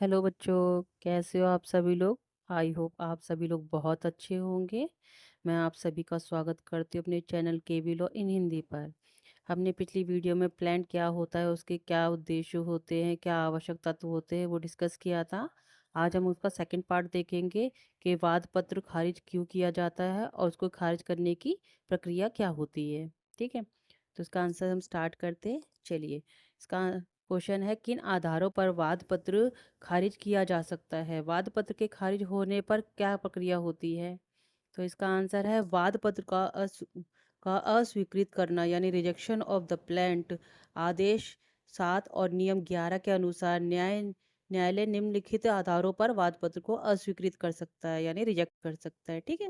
Hello बच्चों, कैसे हो आप सभी लोग। आई होप आप सभी लोग बहुत अच्छे होंगे। मैं आप सभी का स्वागत करती हूँ अपने channel KV law in Hindi पर। हमने पिछली वीडियो में प्लांट क्या होता है, उसके क्या उद्देश्य होते हैं, क्या आवश्यक तत्व होते हैं, वो डिस्कस किया था। आज हम उसका सेकंड पार्ट देखेंगे कि वाद पत्र खारिज क्यों किया जाता है और उसको खारिज करने की प्रक्रिया क्या होती है। ठीक है, तो इसका आंसर हम स्टार्ट करते हैं। चलिए, इसका क्वेश्चन है, किन आधारों पर वाद पत्र खारिज किया जा सकता है। वाद पत्र के खारिज होने पर क्या प्रक्रिया होती है। तो इसका आंसर है, वाद पत्र का अस्वीकृत करना यानी रिजेक्शन ऑफ द प्लांट। आदेश 7 और नियम 11 के अनुसार न्यायालय निम्नलिखित आधारों पर वाद पत्र को अस्वीकृत कर सकता है यानी रिजेक्ट कर सकता है। ठीक है,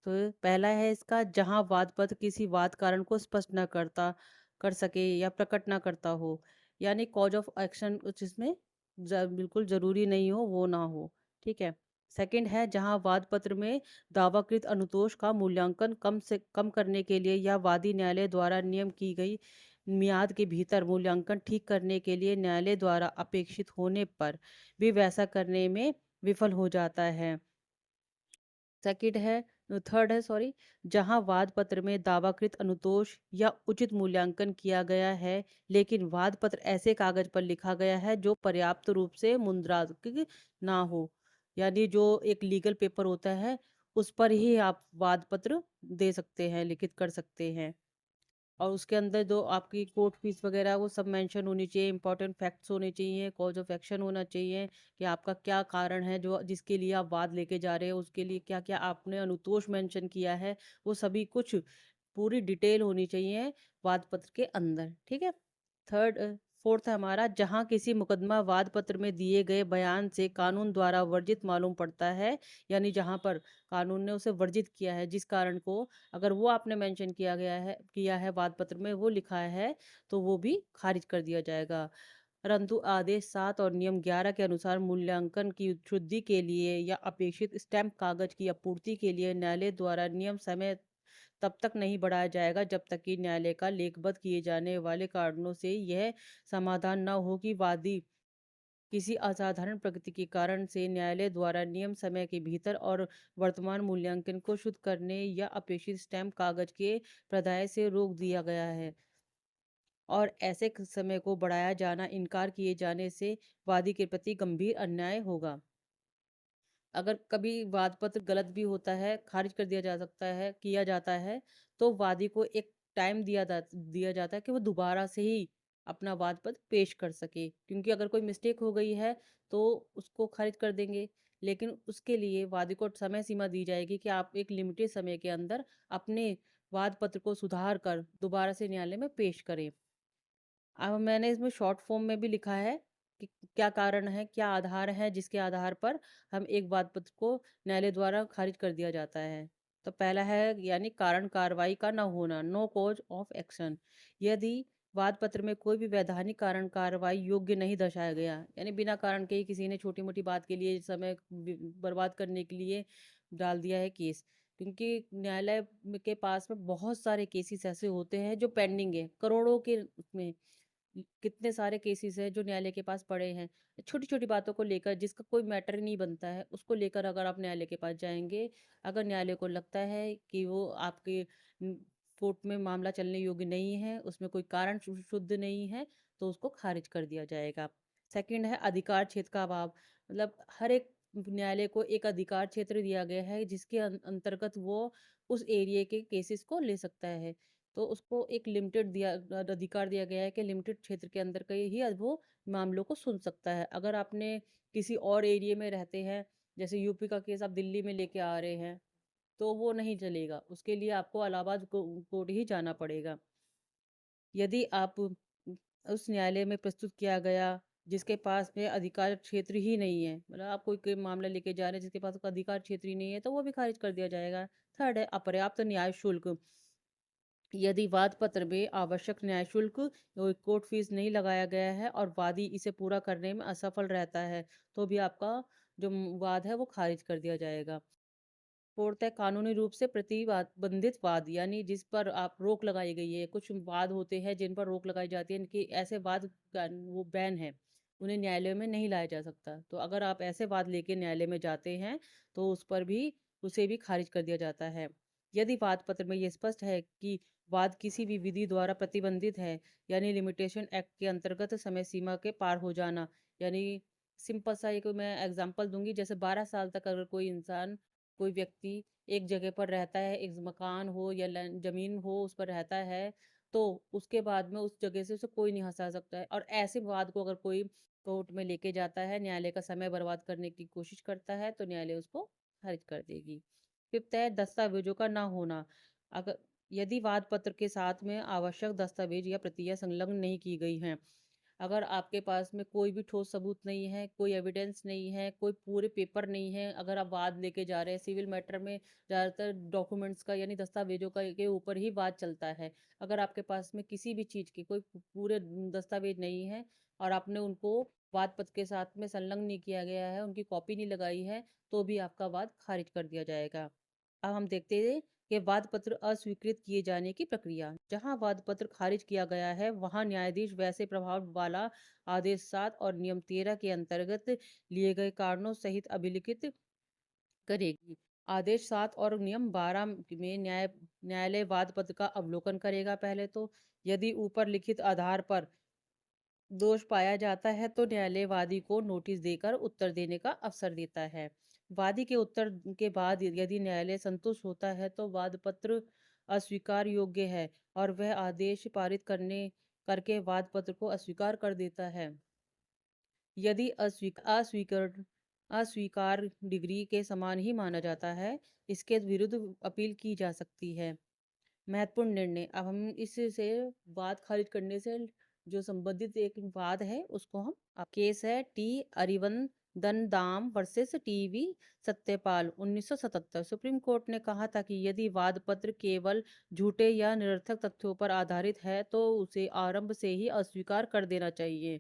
तो पहला है इसका, जहां वाद पत्र किसी वाद कारण को स्पष्ट न करता कर सके या प्रकट ना करता हो, यानी कॉज ऑफ एक्शन कुछ इसमें बिल्कुल जरूरी नहीं हो, वो ना हो। ठीक है। सेकंड है, जहां वाद पत्र में दावाकृत अनुतोष का मूल्यांकन कम से कम करने के लिए या वादी न्यायालय द्वारा नियम की गई मियाद के भीतर मूल्यांकन ठीक करने के लिए न्यायालय द्वारा अपेक्षित होने पर भी वैसा करने में विफल हो जाता है। सेकंड है थर्ड है सॉरी, जहां वाद पत्र में दावाकृत अनुतोष या उचित मूल्यांकन किया गया है, लेकिन वाद पत्र ऐसे कागज पर लिखा गया है जो पर्याप्त रूप से मुद्रांकित ना हो, यानी जो एक लीगल पेपर होता है उस पर ही आप वाद पत्र दे सकते हैं, लिखित कर सकते हैं। और उसके अंदर जो आपकी कोर्ट फीस वगैरह वो सब मेंशन होनी चाहिए, इंपॉर्टेंट फैक्ट्स होने चाहिए, कॉज ऑफ एक्शन होना चाहिए कि आपका क्या कारण है जो जिसके लिए आप वाद लेके जा रहे हो, उसके लिए क्या क्या आपने अनुतोष मेंशन किया है, वो सभी कुछ पूरी डिटेल होनी चाहिए वाद पत्र के अंदर। ठीक है। थर्ड फोर्थ है हमारा, जहां किसी मुकदमा वाद पत्र में दिए गए बयान से कानून द्वारा वर्जित मालूम पड़ता है, यानी जहां पर कानून ने उसे वर्जित किया है, जिस कारण को अगर वो आपने मेंशन किया है वाद पत्र में, वो लिखा है, तो वो भी खारिज कर दिया जाएगा। परंतु आदेश 7 और नियम 11 के अनुसार मूल्यांकन की शुद्धि के लिए या अपेक्षित स्टैम्प कागज की आपूर्ति के लिए न्यायालय द्वारा नियम समय तब तक नहीं बढ़ाया जाएगा जब तक कि न्यायालय का लेखबद्ध किए जाने वाले कारणों से यह समाधान न हो कि वादी किसी असाधारण प्रगति के कारण से न्यायालय द्वारा नियम समय के भीतर और वर्तमान मूल्यांकन को शुद्ध करने या अपेक्षित स्टैम्प कागज के प्रदाय से रोक दिया गया है, और ऐसे समय को बढ़ाया जाना इनकार किए जाने से वादी के प्रति गंभीर अन्याय होगा। अगर कभी वाद पत्र गलत भी होता है, खारिज कर किया जाता है, तो वादी को एक टाइम दिया जाता है कि वो दोबारा से ही अपना वाद पत्र पेश कर सके, क्योंकि अगर कोई मिस्टेक हो गई है तो उसको खारिज कर देंगे, लेकिन उसके लिए वादी को समय सीमा दी जाएगी कि आप एक लिमिटेड समय के अंदर अपने वाद पत्र को सुधार कर दोबारा से न्यायालय में पेश करें। अब मैंने इसमें शॉर्ट फॉर्म में भी लिखा है कि क्या कारण है, क्या आधार है जिसके आधार पर हम एक वाद पत्र को न्यायालय द्वारा खारिज कर दिया जाता है। तो पहला है यानी कारण कार्रवाई का न होना, नो कॉज ऑफ एक्शन। यदि वाद पत्र में कोई भी वैधानिक कारण कार्रवाई योग्य नहीं दर्शाया गया, यानी बिना कारण के ही किसी ने छोटी मोटी बात के लिए समय बर्बाद करने के लिए डाल दिया है केस, क्योंकि न्यायालय के पास में बहुत सारे केसेस ऐसे होते हैं जो पेंडिंग है, करोड़ों के उसमें कितने सारे केसेस हैं जो न्यायालय के पास पड़े हैं, छोटी छोटी बातों को लेकर जिसका कोई मैटर नहीं बनता है, उसको लेकर अगर आप न्यायालय के पास जाएंगे, अगर न्यायालय को लगता है कि वो आपके कोर्ट में मामला चलने योग्य नहीं है, उसमें कोई कारण शुद्ध नहीं है, तो उसको खारिज कर दिया जाएगा। सेकंड है अधिकार क्षेत्र का अभाव। मतलब हर एक न्यायालय को एक अधिकार क्षेत्र दिया गया है जिसके अंतर्गत वो उस एरिया के केसेस को ले सकता है, तो उसको एक अधिकार दिया गया है कि लिमिटेड क्षेत्र के अंदर का ही वो मामलों को सुन सकता है। अगर आपने किसी और एरिया में रहते हैं, जैसे यूपी का केस आप दिल्ली में लेके आ रहे हैं, तो वो नहीं चलेगा, उसके लिए आपको इलाहाबाद कोर्ट ही जाना पड़ेगा। यदि आप उस न्यायालय में प्रस्तुत किया गया जिसके पास में अधिकार क्षेत्र ही नहीं है, मतलब आप कोई मामला लेके जा रहे हैं जिसके पास कोई अधिकार क्षेत्र ही नहीं है, तो वो भी खारिज कर दिया जाएगा। थर्ड है अपर्याप्त न्याय शुल्क। यदि वाद पत्र में आवश्यक न्याय शुल्क कोर्ट फीस नहीं लगाया गया है और वादी इसे पूरा करने में असफल रहता है, तो भी आपका जो वाद है वो खारिज कर दिया जाएगा। पूर्णतः कानूनी रूप से प्रतिबंधित वाद, यानी जिस पर आप रोक लगाई गई है। कुछ वाद होते हैं जिन पर रोक लगाई जाती है, कि ऐसे वाद वो बैन है, उन्हें न्यायालय में नहीं लाया जा सकता। तो अगर आप ऐसे वाद लेके न्यायालय में जाते हैं तो उसे भी खारिज कर दिया जाता है। यदि वाद पत्र में ये स्पष्ट है कि वाद किसी भी विधि द्वारा प्रतिबंधित है, यानी लिमिटेशन एक्ट के अंतर्गत समय सीमा के पार हो जाना, यानी सिंपल सा एक मैं एग्जांपल दूंगी, जैसे 12 साल तक अगर कोई व्यक्ति एक जगह पर रहता है, एक मकान हो या जमीन हो, उस पर रहता है, तो उसके बाद में उस जगह से उसे कोई नहीं हटा सकता है। और ऐसे विवाद को अगर कोई कोर्ट में लेके जाता है, न्यायालय का समय बर्बाद करने की कोशिश करता है, तो न्यायालय उसको खारिज कर देगी। फिफ्थ है दस्तावेजों का ना होना। अगर यदि वाद पत्र के साथ में आवश्यक दस्तावेज या प्रतियां संलग्न नहीं की गई हैं, अगर आपके पास में कोई भी ठोस सबूत नहीं है, कोई एविडेंस नहीं है, कोई पूरे पेपर नहीं है, अगर आप वाद लेके जा रहे हैं सिविल मैटर में, ज़्यादातर डॉक्यूमेंट्स का यानी दस्तावेजों का के ऊपर ही वाद चलता है। अगर आपके पास में किसी भी चीज़ के कोई पूरे दस्तावेज नहीं है और आपने उनको वाद पत्र के साथ में संलग्न नहीं किया गया है, उनकी कॉपी नहीं लगाई है, तो भी आपका वाद खारिज कर दिया जाएगा। अब हम देखते हैं कि वाद पत्र अस्वीकृत किए जाने की प्रक्रिया। जहां वाद पत्र खारिज किया गया है, वहां न्यायाधीश वैसे प्रभाव वाला आदेश 7 और नियम 13 के अंतर्गत लिए गए कारणों सहित अभिलिखित करेगी। आदेश 7 और नियम 12 में न्यायालय वाद पत्र का अवलोकन करेगा पहले तो। यदि ऊपर लिखित आधार पर दोष पाया जाता है तो न्यायालय वादी को नोटिस देकर उत्तर देने का अवसर देता है। वादी के उत्तर के बाद यदि न्यायालय संतुष्ट होता है तो वाद पत्र अस्वीकार योग्य है और वह आदेश पारित करने करके वाद पत्र को अस्वीकार कर देता है। यदि अस्वीकार डिग्री के समान ही माना जाता है, इसके विरुद्ध अपील की जा सकती है। महत्वपूर्ण निर्णय। अब हम इससे वाद खारिज करने से जो संबंधित एक वाद है उसको हम केस है टी अरिवंदन दाम versus TV Satyapal 1977। Supreme court ने कहा था कि यदि वाद पत्र केवल झूठे या निरर्थक तथ्यों पर आधारित है तो उसे आरंभ से ही अस्वीकार कर देना चाहिए।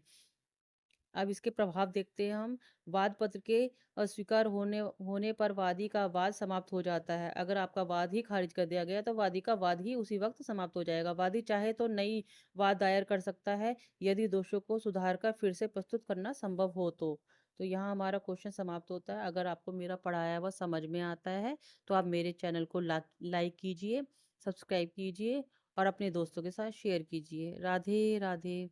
अब इसके प्रभाव देखते हैं हम। वाद पत्र के अस्वीकार होने पर वादी का वाद समाप्त हो जाता है। अगर आपका वाद ही खारिज कर दिया गया तो वादी का वाद ही उसी वक्त समाप्त हो जाएगा। वादी चाहे तो नई वाद दायर कर सकता है यदि दोषों को सुधार कर फिर से प्रस्तुत करना संभव हो तो यहाँ हमारा क्वेश्चन समाप्त होता है। अगर आपको मेरा पढ़ाया हुआ समझ में आता है तो आप मेरे चैनल को लाइक कीजिए, सब्सक्राइब कीजिए और अपने दोस्तों के साथ शेयर कीजिए। राधे राधे।